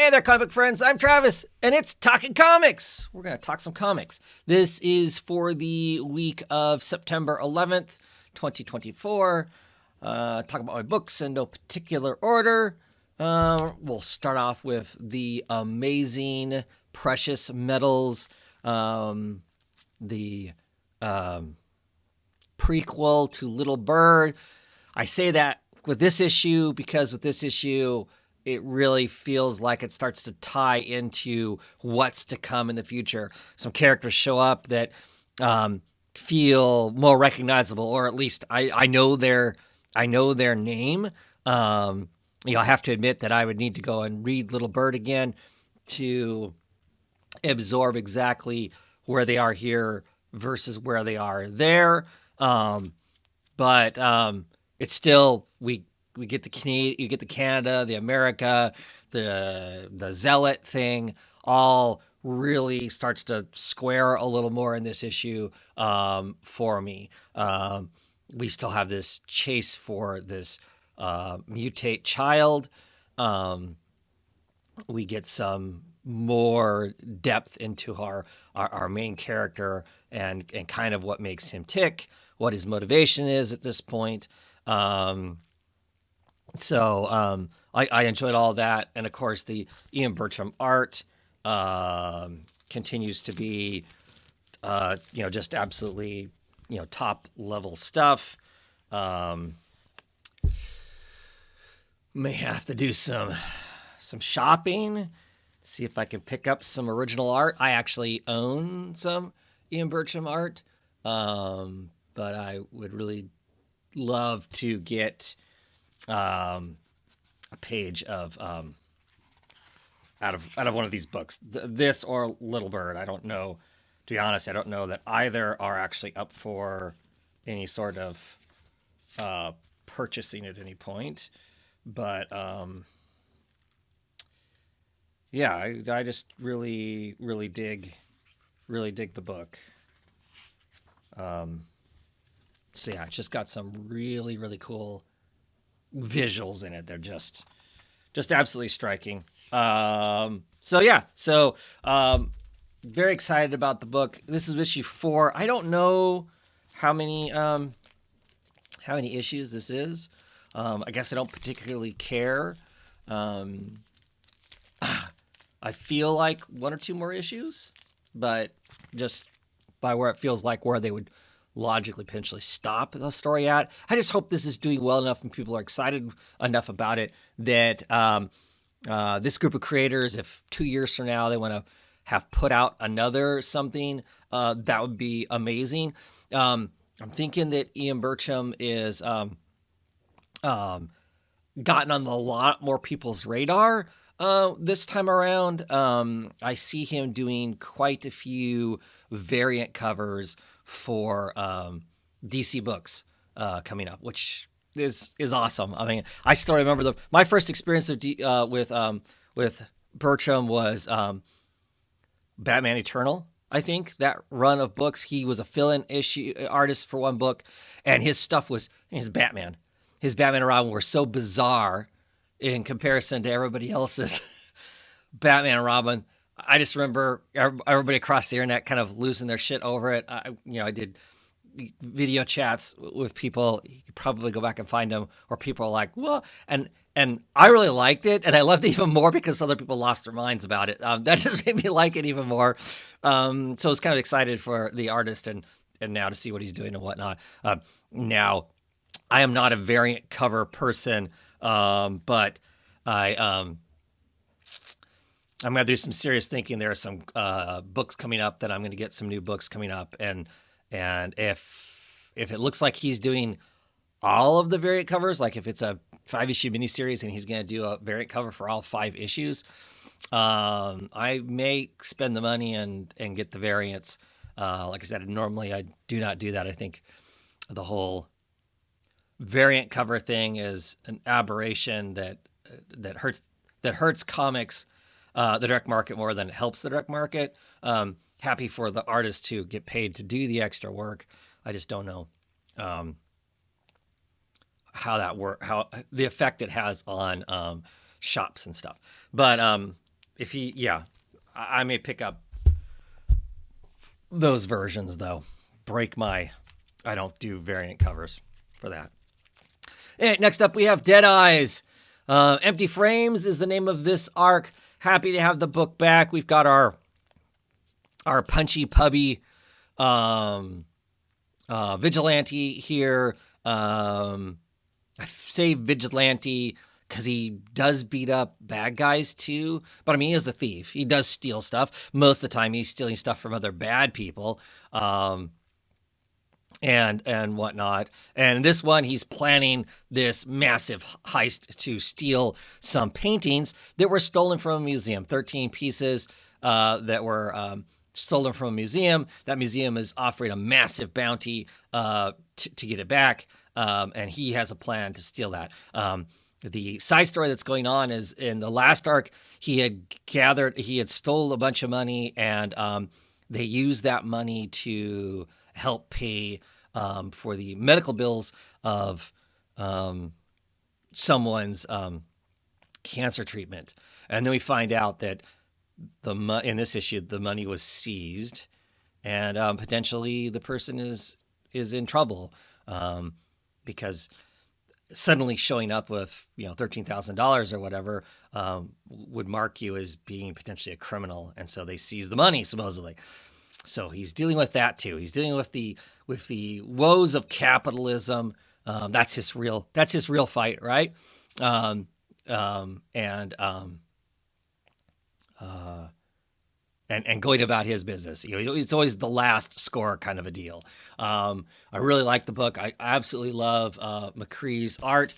Hey there, comic book friends. I'm Travis, and it's Talking Comics. We're going to talk some comics. This is for the week of September 11th, 2024. Talk about my books in no particular order. We'll start off with the amazing Precious Metals, the prequel to Little Bird. I say that with this issue because with this issue, it really feels like it starts to tie into what's to come in the future. Some characters show up that feel more recognizable, or at least I know their name. I have to admit that I would need to go and read Little Bird again to absorb exactly where they are here versus where they are there. But it's still we get the you get the Canada, the America, the Zealot thing all really starts to square a little more in this issue for me. We still have this chase for this mutate child. We get some more depth into our main character and kind of what makes him tick, what his motivation is at this point. So I enjoyed all that, and of course the Ian Bertram art continues to be just absolutely top level stuff. May have to do some shopping, see if I can pick up some original art. I actually own some Ian Bertram art, but I would really love to get a page of out of one of these books, this or Little Bird. I don't know. To be honest, I don't know that either are actually up for any sort of purchasing at any point. But yeah, I just really dig the book. So yeah, it's just got some really cool visuals in it. They're just absolutely striking. So very excited about the book. This is issue 4. I don't know how many issues this is. I guess I don't particularly care. I feel like 1 or 2 more issues, but just by where it feels like where they would logically potentially stop the story at. I just hope this is doing well enough and people are excited enough about it that this group of creators, if 2 years from now they want to have put out another something, that would be amazing. I'm thinking that Ian Bertram is gotten on a lot more people's radar this time around. I see him doing quite a few variant covers for DC books coming up, which is awesome. I mean, I still remember my first experience with Bertram was Batman Eternal. I think that run of books, he was a fill-in issue artist for one book, and his stuff was his Batman and Robin were so bizarre in comparison to everybody else's Batman and Robin. I just remember everybody across the internet kind of losing their shit over it. I did video chats with people. You could probably go back and find them where people are like, "Well," and I really liked it, and I loved it even more because other people lost their minds about it. That just made me like it even more. So I was kind of excited for the artist and now to see what he's doing and whatnot. Now, I am not a variant cover person, but I'm going to do some serious thinking. There are some books coming up that I'm going to get some new books coming up. And if it looks like he's doing all of the variant covers, like if it's a 5-issue miniseries and he's going to do a variant cover for all 5 issues, I may spend the money and get the variants. Like I said, normally I do not do that. I think the whole variant cover thing is an aberration that hurts comics, the direct market, more than it helps the direct market. Happy for the artist to get paid to do the extra work. I just don't know how that how the effect it has on shops and stuff. But if he, yeah, I may pick up those versions though. Break my, I don't do variant covers for that. And next up, we have Dead Eyes. Empty Frames is the name of this arc. Happy to have the book back. We've got our punchy pubby vigilante here. I say vigilante because he does beat up bad guys too. But I mean, he is a thief. He does steal stuff. Most of the time, he's stealing stuff from other bad people. And whatnot. And this one, he's planning this massive heist to steal some paintings that were stolen from a museum. 13 pieces that were stolen from a museum. That museum is offering a massive bounty to get it back. And he has a plan to steal that. The side story that's going on is in the last arc, he had stole a bunch of money, and they used that money to help pay for the medical bills of someone's cancer treatment. And then we find out that in this issue, the money was seized, and potentially the person is in trouble because suddenly showing up with $13,000 or whatever would mark you as being potentially a criminal, and so they seize the money supposedly. So he's dealing with that too. He's dealing with the woes of capitalism. That's his real fight, right? And going about his business. It's always the last score kind of a deal. I really like the book. I absolutely love McCree's art.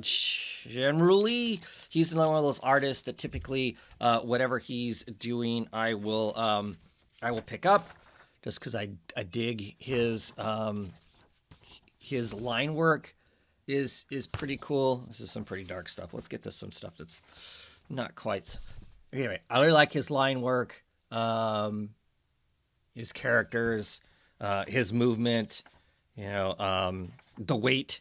Generally, he's another one of those artists that typically, whatever he's doing, I will pick up just because I dig his line work is pretty cool. This is some pretty dark stuff. Let's get to some stuff that's not quite. Anyway, I really like his line work. His characters, his movement, the weight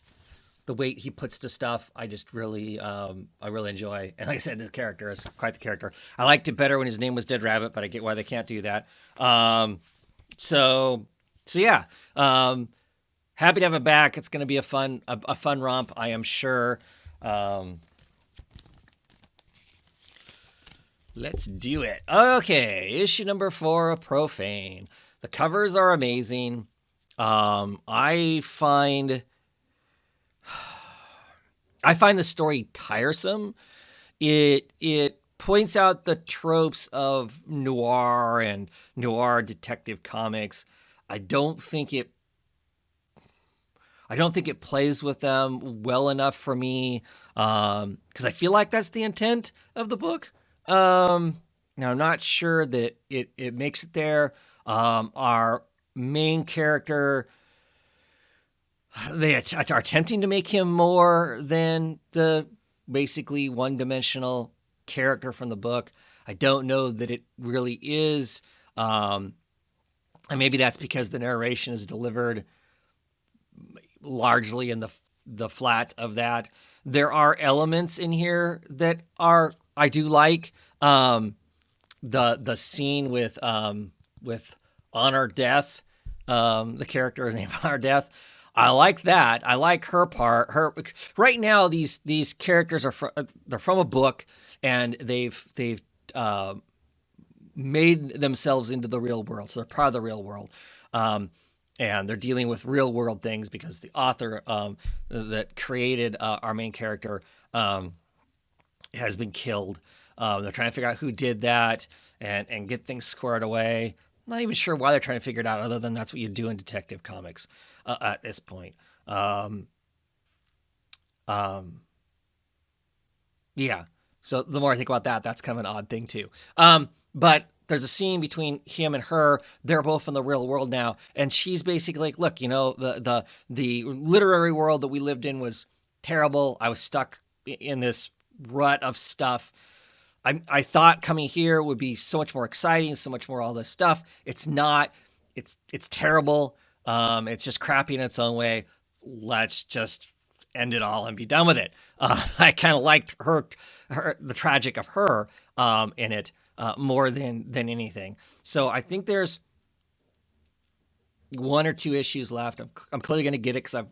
he puts to stuff. I just really, I really enjoy. And like I said, this character is quite the character. I liked it better when his name was Dead Rabbit, but I get why they can't do that. So yeah. Happy to have it back. It's going to be a fun romp, I am sure. Let's do it. Okay, issue number 4 of Profane. The covers are amazing. I find the story tiresome. It points out the tropes of noir and noir detective comics. I don't think it plays with them well enough for me, because I feel like that's the intent of the book. Now I'm not sure that it makes it there. Our main character, they are attempting to make him more than the basically one-dimensional character from the book. I don't know that it really is. And maybe that's because the narration is delivered largely in the flat of that. There are elements in here that I do like. The scene with Honor Death, the character is named Honor Death. I like that. I like her part. Right now, these characters they're from a book, and they've made themselves into the real world, so they're part of the real world. And they're dealing with real world things because the author that created our main character has been killed. They're trying to figure out who did that and get things squared away. I'm not even sure why they're trying to figure it out, other than that's what you do in detective comics at this point. Yeah. So the more I think about that, that's kind of an odd thing too. But there's a scene between him and her. They're both in the real world now, and she's basically like, "Look, the literary world that we lived in was terrible. I was stuck in this rut of stuff. I thought coming here would be so much more exciting, so much more all this stuff. It's not. It's terrible. It's just crappy in its own way. Let's just end it all and be done with it. I kind of liked the tragic of her in it more than anything. So I think there's one or two issues left. I'm clearly going to get it because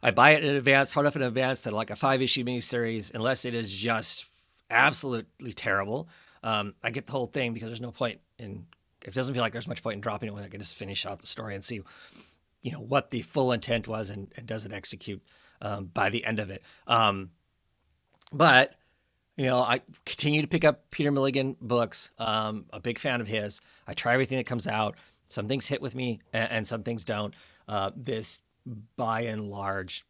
I buy it in advance, hard enough in advance that like a 5-issue miniseries, unless it is just absolutely terrible, I get the whole thing because there's no point in. It doesn't feel like there's much point in dropping it when I can just finish out the story and see, what the full intent was and does it execute by the end of it. But I continue to pick up Peter Milligan books. A big fan of his. I try everything that comes out. Some things hit with me and some things don't. This, by and large,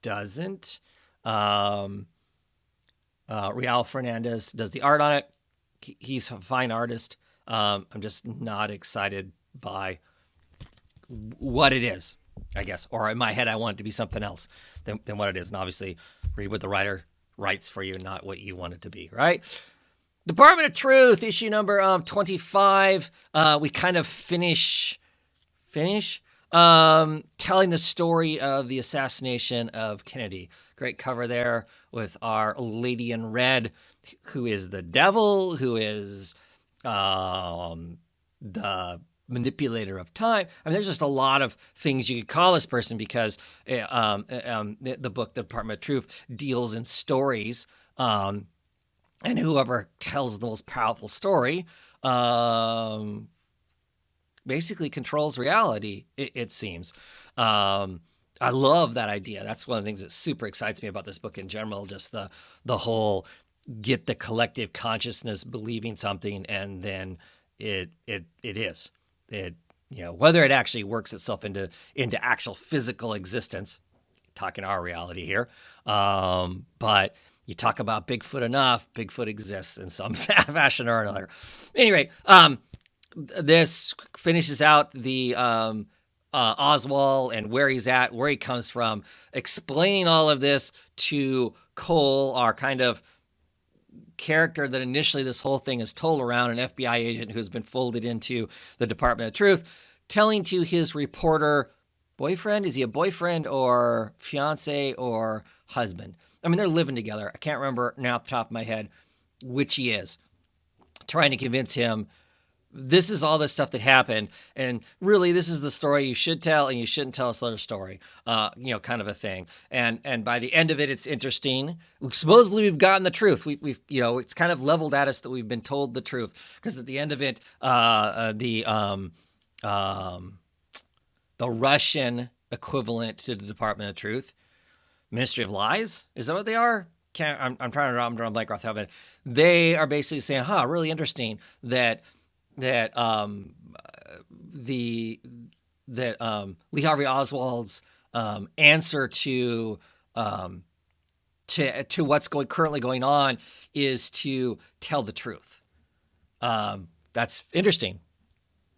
doesn't. Real Fernandez does the art on it. He's a fine artist. I'm just not excited by what it is, I guess. Or in my head, I want it to be something else than what it is. And obviously, read what the writer writes for you, not what you want it to be, right? Department of Truth, issue number 25. We kind of finish telling the story of the assassination of Kennedy. Great cover there with our lady in red, who is the devil, who is the manipulator of time. I mean, there's just a lot of things you could call this person because the book, The Department of Truth, deals in stories, and whoever tells the most powerful story basically controls reality, it seems. I love that idea. That's one of the things that super excites me about this book in general, just the whole get the collective consciousness believing something, and then it is. Whether it actually works itself into actual physical existence, talking our reality here, but you talk about Bigfoot enough, Bigfoot exists in some fashion or another. Anyway, this finishes out the Oswald and where he's at, where he comes from, explaining all of this to Cole, our kind of character that initially this whole thing is told around, an FBI agent who's been folded into the Department of Truth, telling to his reporter boyfriend. Is he a boyfriend or fiance or husband? I mean, they're living together. I can't remember now off the top of my head which he is. Trying to convince him this is all this stuff that happened, and really this is the story you should tell, and you shouldn't tell this other story, kind of a thing. And by the end of it, it's interesting. Supposedly we've gotten the truth. We've it's kind of leveled at us that we've been told the truth, because at the end of it, the Russian equivalent to the Department of Truth, Ministry of Lies, is that what they are? I'm trying to draw a blank off the top of it. They are basically saying, really interesting that Lee Harvey Oswald's answer to what's currently going on is to tell the truth. That's interesting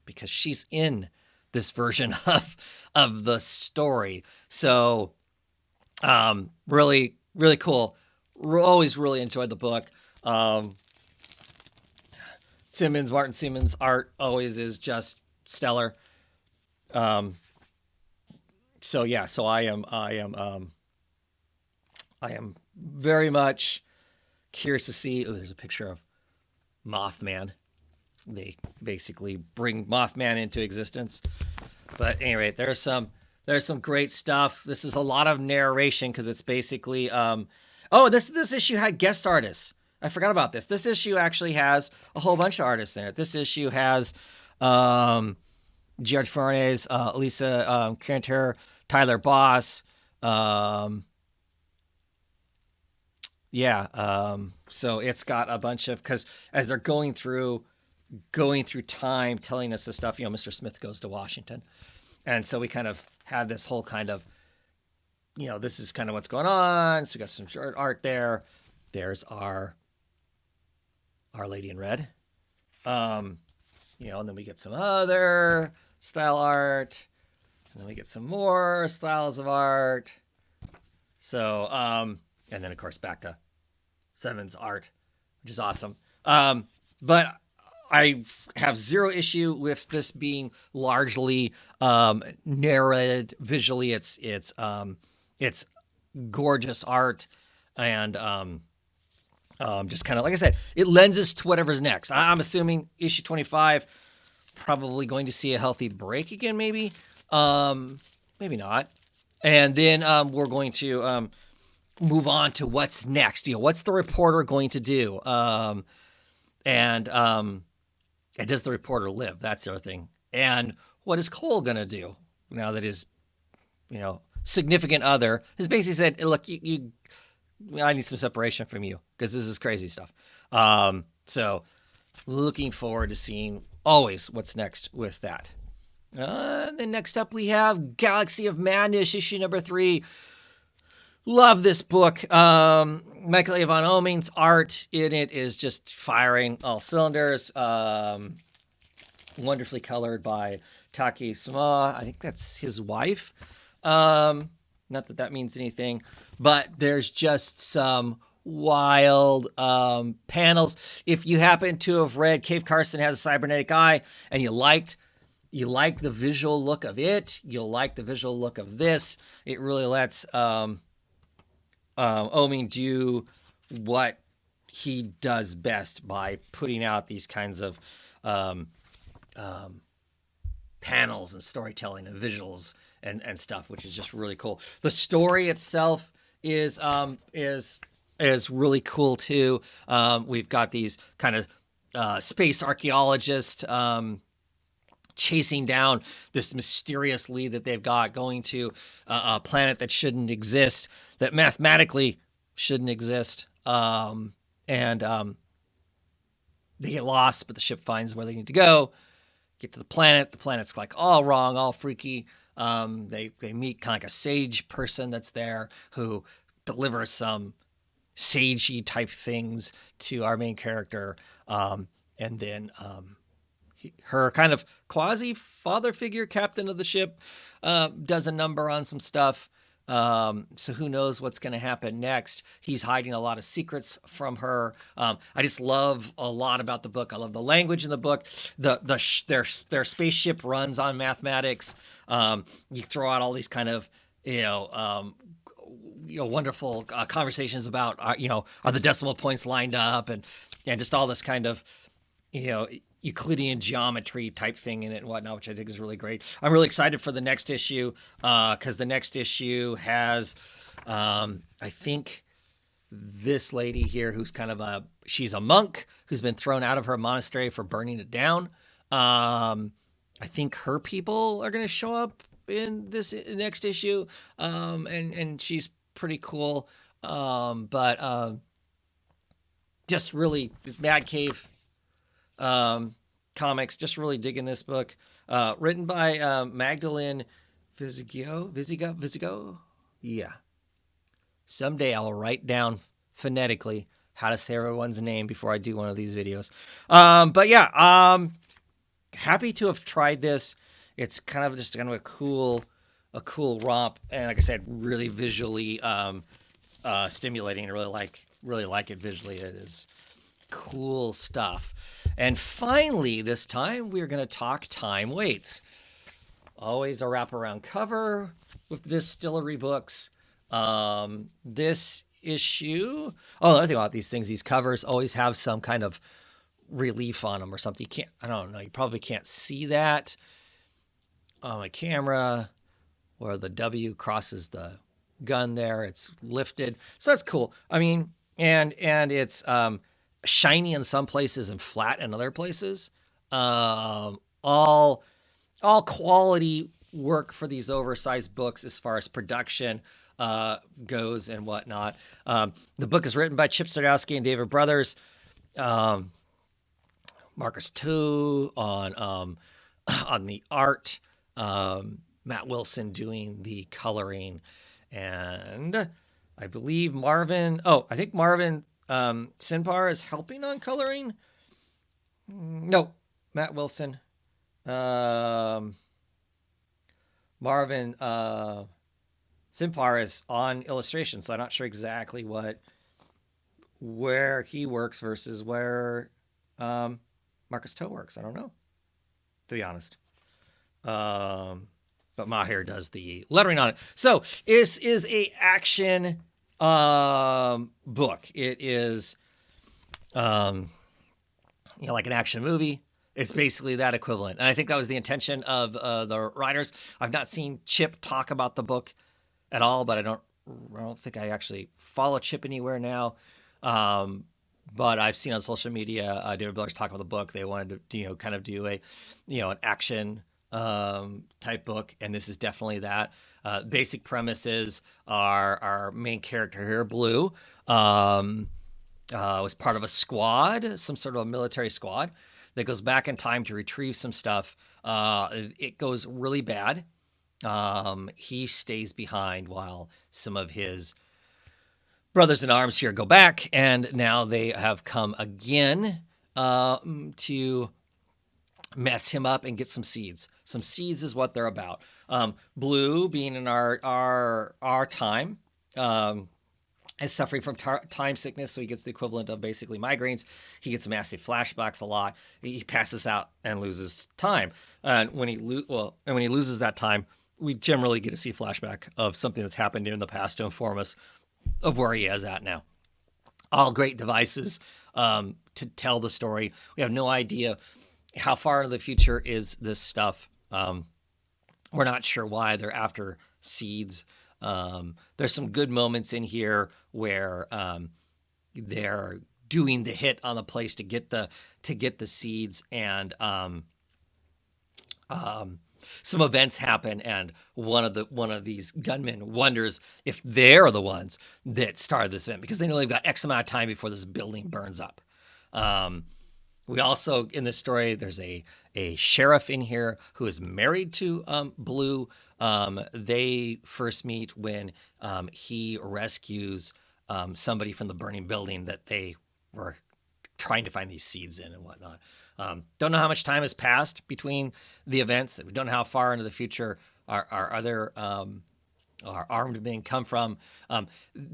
because she's in this version of the story. So really, really cool. Always really enjoyed the book. Martin Simmons' art always is just stellar. So I am very much curious to see. Oh, there's a picture of Mothman. They basically bring Mothman into existence. But anyway, there's some great stuff. This is a lot of narration because it's basically this issue had guest artists. I forgot about this. This issue actually has a whole bunch of artists in it. This issue has George Farnes, Lisa Cantor, Tyler Boss. So it's got a bunch of, because as they're going through time, telling us this stuff, Mr. Smith goes to Washington. And so we kind of have this whole kind of, this is kind of what's going on. So we got some short art there. There's our Lady in Red. And then we get some other style art. And then we get some more styles of art. So, and then of course back to Seven's art, which is awesome. But I have zero issue with this being largely narrated visually. It's gorgeous art, and just kind of, like I said, it lends us to whatever's next. I'm assuming issue 25, probably going to see a healthy break again, maybe. Maybe not. And then we're going to move on to what's next. What's the reporter going to do? And does the reporter live? That's the other thing. And what is Cole going to do now that his, significant other has basically said, look, I need some separation from you because this is crazy stuff. So looking forward to seeing always what's next with that. Then next up we have Galaxy of Madness, issue number 3. Love this book. Michael A. Von Oming's art in it is just firing all cylinders. Wonderfully colored by Taki Sama. I think that's his wife. Not that means anything, but there's just some wild panels. If you happen to have read Cave Carson Has a Cybernetic Eye and you like the visual look of it, you'll like the visual look of this. It really lets Oming do what he does best by putting out these kinds of panels and storytelling and visuals and stuff, which is just really cool. The story itself is really cool too. We've got these kind of space archaeologists chasing down this mysterious lead that they've got, going to a planet that shouldn't exist, that mathematically shouldn't exist. And they get lost, but the ship finds where they need to go, get to the planet. The planet's like all wrong, all freaky. They meet kind of like a sage person that's there who delivers some sagey type things to our main character. And then her kind of quasi father figure, captain of the ship, does a number on some stuff. So who knows what's going to happen next? He's hiding a lot of secrets from her. I just love a lot about the book. I love the language in the book. Their spaceship runs on mathematics. You throw out all these kind of wonderful conversations about are the decimal points lined up, and just all this kind of Euclidean geometry type thing in it and whatnot, which I think is really great. I'm really excited for the next issue because the next issue has, I think, this lady here who's kind of she's a monk who's been thrown out of her monastery for burning it down. I think her people are going to show up in this next issue, and she's pretty cool. But just really Mad Cave comics, just really digging this book. Written by Magdalene Visigo. Yeah. Someday I'll write down phonetically how to say everyone's name before I do one of these videos. But yeah, happy to have tried this. It's kind of a cool romp, and like I said, really visually stimulating. I really like it visually. It is cool stuff. And finally, this time, we're going to talk Time Waits. Always a wraparound cover with Distillery Books. This issue... Oh, the other thing about these things, these covers always have some kind of relief on them or something. You can't... I don't know. You probably can't see that on my camera, where the W crosses the gun there. It's lifted. So that's cool. I mean, and it's... shiny in some places and flat in other places. All quality work for these oversized books as far as production goes and whatnot. The book is written by Chip Zdarsky and David Brothers. Marcus Tu on the art. Matt Wilson doing the coloring, and I believe Marvin Sinpar is helping on coloring. No, Matt Wilson. Marvin Sinpar is on illustration, so I'm not sure exactly where he works versus where Marcus Toe works. I don't know, to be honest. but Maher does the lettering on it. So this is a action book. It is like an action movie. It's basically that equivalent. And I think that was the intention of the writers. I've not seen Chip talk about the book at all, but I don't think I actually follow Chip anywhere now. But I've seen on social media, David Miller's talking about the book. They wanted to, kind of do a, an action type book. And this is definitely that. Basic premises are our main character here, Blue, was part of a squad, some sort of a military squad that goes back in time to retrieve some stuff. It goes really bad. He stays behind while some of his brothers in arms here go back, and now they have come again to mess him up and get some seeds. Some seeds is what they're about. Blue, being in our time, is suffering from time sickness, so he gets the equivalent of basically migraines. He gets massive flashbacks a lot. He passes out and loses time. And when he loses that time, we generally get to see a flashback of something that's happened in the past to inform us of where he is at now. All great devices to tell the story. We have no idea how far into the future is this stuff. We're not sure why they're after seeds. There's some good moments in here where they're doing the hit on the place to get the seeds, and some events happen, and one of these gunmen wonders if they're the ones that started this event, because they know they've got X amount of time before this building burns up. We also, in this story, there's a sheriff in here who is married to Blue. They first meet when he rescues somebody from the burning building that they were trying to find these seeds in and whatnot. Don't know how much time has passed between the events. We don't know how far into the future our other our armed men come from.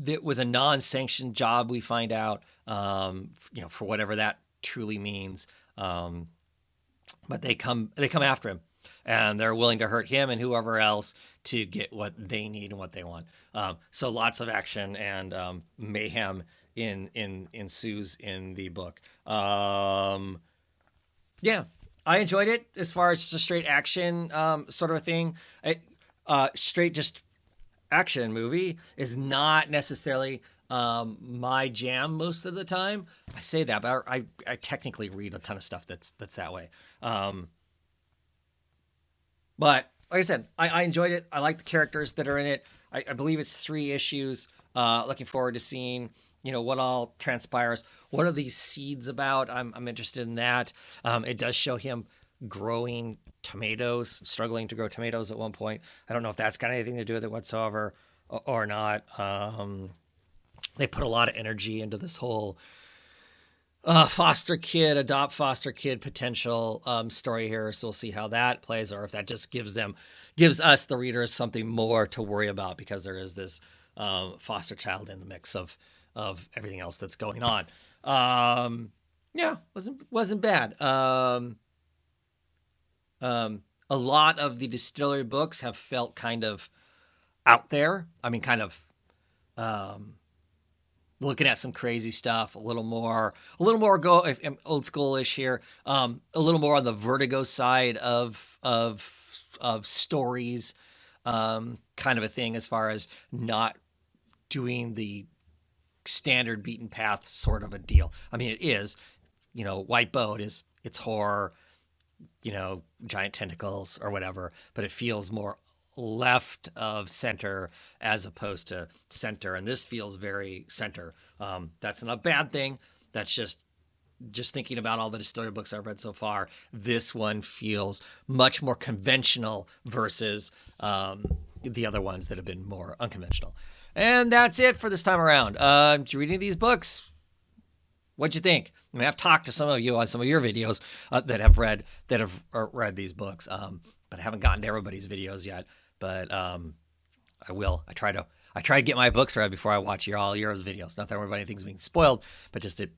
It was a non-sanctioned job, we find out, for whatever that truly means. But they come after him, and they're willing to hurt him and whoever else to get what they need and what they want. So lots of action and mayhem ensues in the book. Yeah, I enjoyed it as far as just a straight action sort of a thing. Straight just action movie is not necessarily my jam most of the time. I say that, but I technically read a ton of stuff that's that way. But like I said, I enjoyed it. I like the characters that are in it. I believe it's 3 issues. Looking forward to seeing, what all transpires. What are these seeds about? I'm interested in that. It does show him growing tomatoes, struggling to grow tomatoes at one point. I don't know if that's got anything to do with it whatsoever or not. They put a lot of energy into this whole adopt foster kid potential story here. So we'll see how that plays, or if that just gives us, the readers, something more to worry about, because there is this foster child in the mix of everything else that's going on. Yeah, wasn't bad. A lot of the distillery books have felt kind of out there. I mean, kind of looking at some crazy stuff, a little more old schoolish here, a little more on the Vertigo side of stories, kind of a thing, as far as not doing the standard beaten path sort of a deal. I mean, it is, White Boat it's horror, giant tentacles or whatever, but it feels more left of center as opposed to center, and this feels very center. That's not a bad thing. That's just thinking about all the distillery books I've read so far. This one feels much more conventional versus the other ones that have been more unconventional. And that's it for this time around. Did you read any of these books? What'd you think? I mean, I've talked to some of you on some of your videos that have read these books, but I haven't gotten to everybody's videos yet. But I will. I try to get my books read before I watch all yours videos. Not that everybody thinks being spoiled, but just to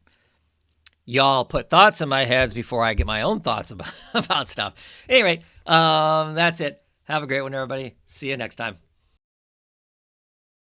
y'all put thoughts in my heads before I get my own thoughts about stuff. Anyway, that's it. Have a great one, everybody. See you next time.